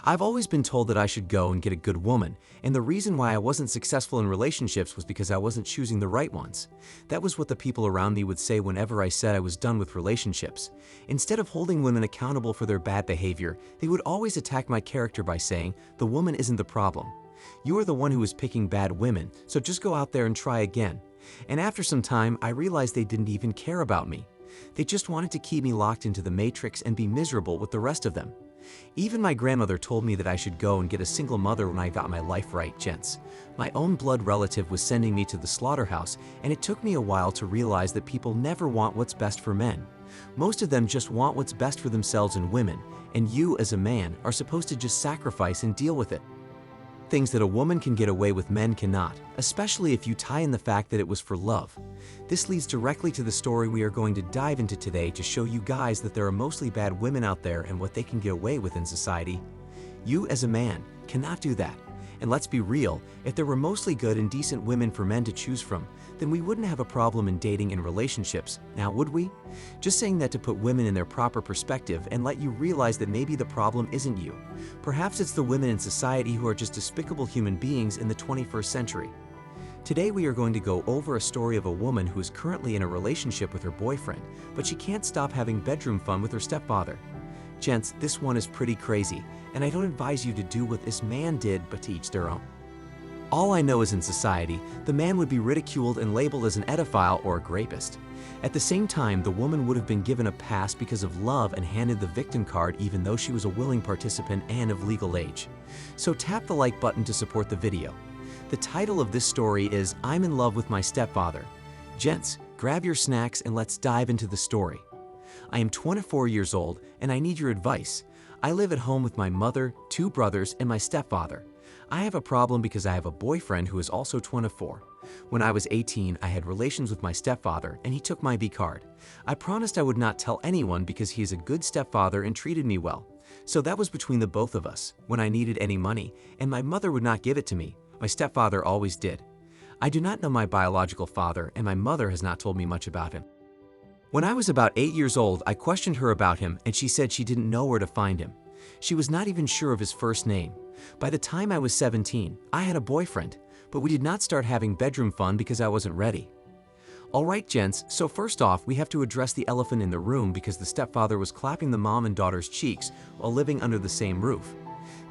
I've always been told that I should go and get a good woman, and the reason why I wasn't successful in relationships was because I wasn't choosing the right ones. That was what the people around me would say whenever I said I was done with relationships. Instead of holding women accountable for their bad behavior, they would always attack my character by saying, "The woman isn't the problem. You are the one who is picking bad women, so just go out there and try again." And after some time, I realized they didn't even care about me. They just wanted to keep me locked into the matrix and be miserable with the rest of them. Even my grandmother told me that I should go and get a single mother when I got my life right, gents. My own blood relative was sending me to the slaughterhouse, and it took me a while to realize that people never want what's best for men. Most of them just want what's best for themselves and women, and you, as a man, are supposed to just sacrifice and deal with it. Things that a woman can get away with, men cannot, especially if you tie in the fact that it was for love. This leads directly to the story we are going to dive into today to show you guys that there are mostly bad women out there and what they can get away with in society. You, as a man, cannot do that. And let's be real, if there were mostly good and decent women for men to choose from, then we wouldn't have a problem in dating and relationships, now would we? Just saying that to put women in their proper perspective and let you realize that maybe the problem isn't you. Perhaps it's the women in society who are just despicable human beings in the 21st century. Today we are going to go over a story of a woman who is currently in a relationship with her boyfriend, but she can't stop having bedroom fun with her stepfather. Gents, this one is pretty crazy, and I don't advise you to do what this man did, but to each their own. All I know is in society, the man would be ridiculed and labeled as an pedophile or a rapist. At the same time, the woman would have been given a pass because of love and handed the victim card even though she was a willing participant and of legal age. So tap the like button to support the video. The title of this story is "I'm in love with my stepfather." Gents, grab your snacks and let's dive into the story. I am 24 years old and I need your advice. I live at home with my mother, 2 brothers, and my stepfather. I have a problem because I have a boyfriend who is also 24. When I was 18, I had relations with my stepfather and he took my B card. I promised I would not tell anyone because he is a good stepfather and treated me well. So that was between the both of us. When I needed any money and my mother would not give it to me, my stepfather always did. I do not know my biological father and my mother has not told me much about him. When I was about 8 years old, I questioned her about him and she said she didn't know where to find him. She was not even sure of his first name. By the time I was 17, I had a boyfriend, but we did not start having bedroom fun because I wasn't ready. Alright gents, so first off we have to address the elephant in the room because the stepfather was clapping the mom and daughter's cheeks while living under the same roof.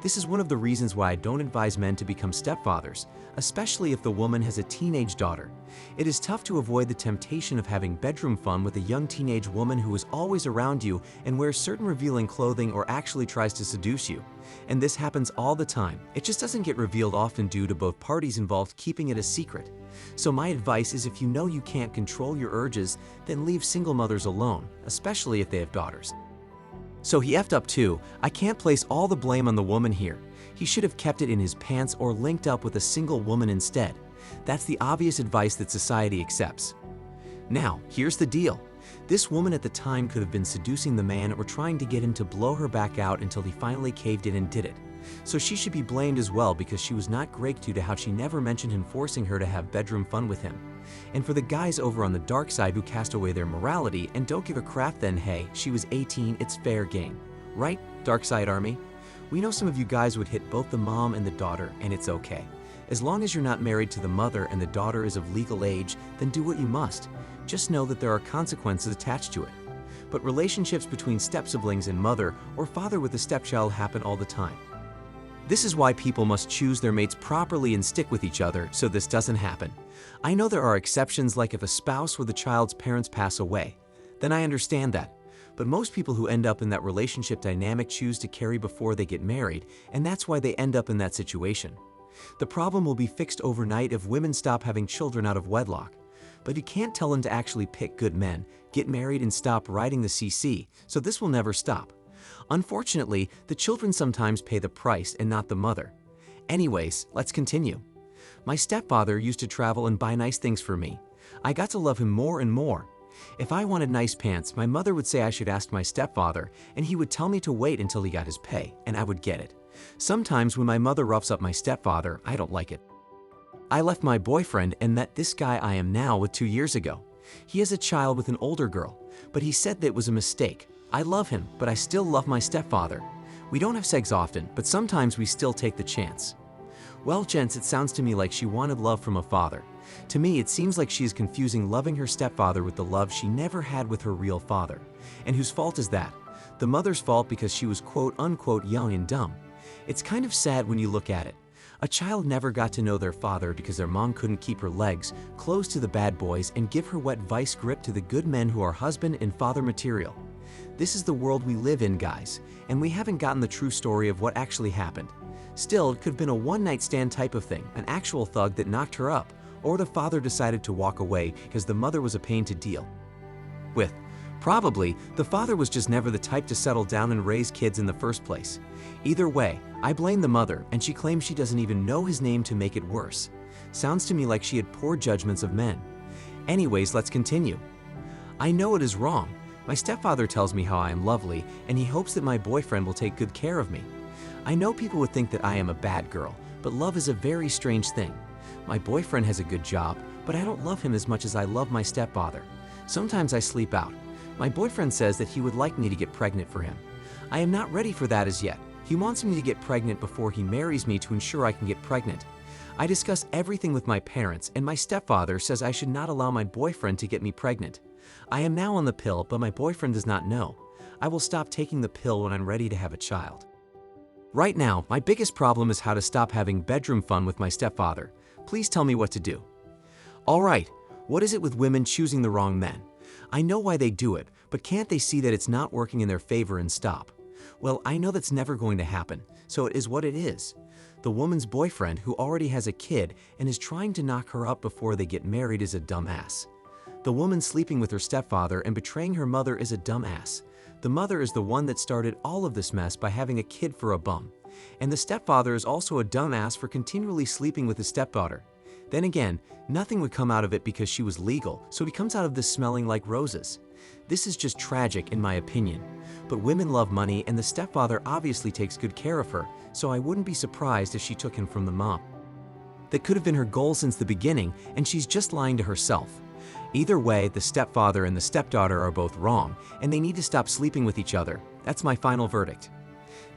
This is one of the reasons why I don't advise men to become stepfathers, especially if the woman has a teenage daughter. It is tough to avoid the temptation of having bedroom fun with a young teenage woman who is always around you and wears certain revealing clothing or actually tries to seduce you. And this happens all the time. It just doesn't get revealed often due to both parties involved keeping it a secret. So my advice is if you know you can't control your urges, then leave single mothers alone, especially if they have daughters. So he effed up too. I can't place all the blame on the woman here. He should have kept it in his pants or linked up with a single woman instead. That's the obvious advice that society accepts. Now, here's the deal. This woman at the time could have been seducing the man or trying to get him to blow her back out until he finally caved in and did it. So she should be blamed as well because she was not great due to how she never mentioned him forcing her to have bedroom fun with him. And for the guys over on the dark side who cast away their morality and don't give a crap, then hey, she was 18, it's fair game. Right, dark side army? We know some of you guys would hit both the mom and the daughter, and it's okay. As long as you're not married to the mother and the daughter is of legal age, then do what you must. Just know that there are consequences attached to it. But relationships between step-siblings and mother or father with a stepchild happen all the time. This is why people must choose their mates properly and stick with each other so this doesn't happen. I know there are exceptions, like if a spouse or the child's parents pass away. Then I understand that. But most people who end up in that relationship dynamic choose to carry before they get married, and that's why they end up in that situation. The problem will be fixed overnight if women stop having children out of wedlock. But you can't tell them to actually pick good men, get married, and stop riding the CC, so this will never stop. Unfortunately, the children sometimes pay the price and not the mother. Anyways, let's continue. My stepfather used to travel and buy nice things for me. I got to love him more and more. If I wanted nice pants, my mother would say I should ask my stepfather, and he would tell me to wait until he got his pay, and I would get it. Sometimes when my mother roughs up my stepfather, I don't like it. I left my boyfriend and met this guy I am now with 2 years ago. He has a child with an older girl, but he said that it was a mistake. I love him, but I still love my stepfather. We don't have sex often, but sometimes we still take the chance. Well, gents, it sounds to me like she wanted love from a father. To me, it seems like she is confusing loving her stepfather with the love she never had with her real father. And whose fault is that? The mother's fault because she was quote-unquote young and dumb. It's kind of sad when you look at it. A child never got to know their father because their mom couldn't keep her legs closed to the bad boys and give her wet vice grip to the good men who are husband and father material. This is the world we live in, guys, and we haven't gotten the true story of what actually happened. Still, it could have been a one-night stand type of thing, an actual thug that knocked her up, or the father decided to walk away because the mother was a pain to deal with. Probably, the father was just never the type to settle down and raise kids in the first place. Either way, I blame the mother, and she claims she doesn't even know his name to make it worse. Sounds to me like she had poor judgments of men. Anyways, let's continue. I know it is wrong. My stepfather tells me how I am lovely, and he hopes that my boyfriend will take good care of me. I know people would think that I am a bad girl, but love is a very strange thing. My boyfriend has a good job, but I don't love him as much as I love my stepfather. Sometimes I sleep out. My boyfriend says that he would like me to get pregnant for him. I am not ready for that as yet. He wants me to get pregnant before he marries me to ensure I can get pregnant. I discuss everything with my parents, and my stepfather says I should not allow my boyfriend to get me pregnant. I am now on the pill, but my boyfriend does not know. I will stop taking the pill when I'm ready to have a child. Right now, my biggest problem is how to stop having bedroom fun with my stepfather. Please tell me what to do. Alright, what is it with women choosing the wrong men? I know why they do it, but can't they see that it's not working in their favor and stop? Well, I know that's never going to happen, so it is what it is. The woman's boyfriend, who already has a kid and is trying to knock her up before they get married, is a dumbass. The woman sleeping with her stepfather and betraying her mother is a dumbass. The mother is the one that started all of this mess by having a kid for a bum. And the stepfather is also a dumbass for continually sleeping with his stepdaughter. Then again, nothing would come out of it because she was legal, so he comes out of this smelling like roses. This is just tragic in my opinion. But women love money, and the stepfather obviously takes good care of her, so I wouldn't be surprised if she took him from the mom. That could have been her goal since the beginning, and she's just lying to herself. Either way, the stepfather and the stepdaughter are both wrong, and they need to stop sleeping with each other. That's my final verdict.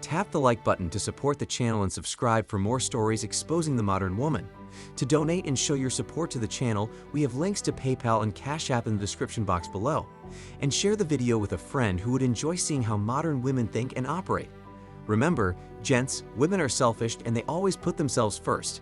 Tap the like button to support the channel and subscribe for more stories exposing the modern woman. To donate and show your support to the channel, we have links to PayPal and Cash App in the description box below. And share the video with a friend who would enjoy seeing how modern women think and operate. Remember, gents, women are selfish and they always put themselves first.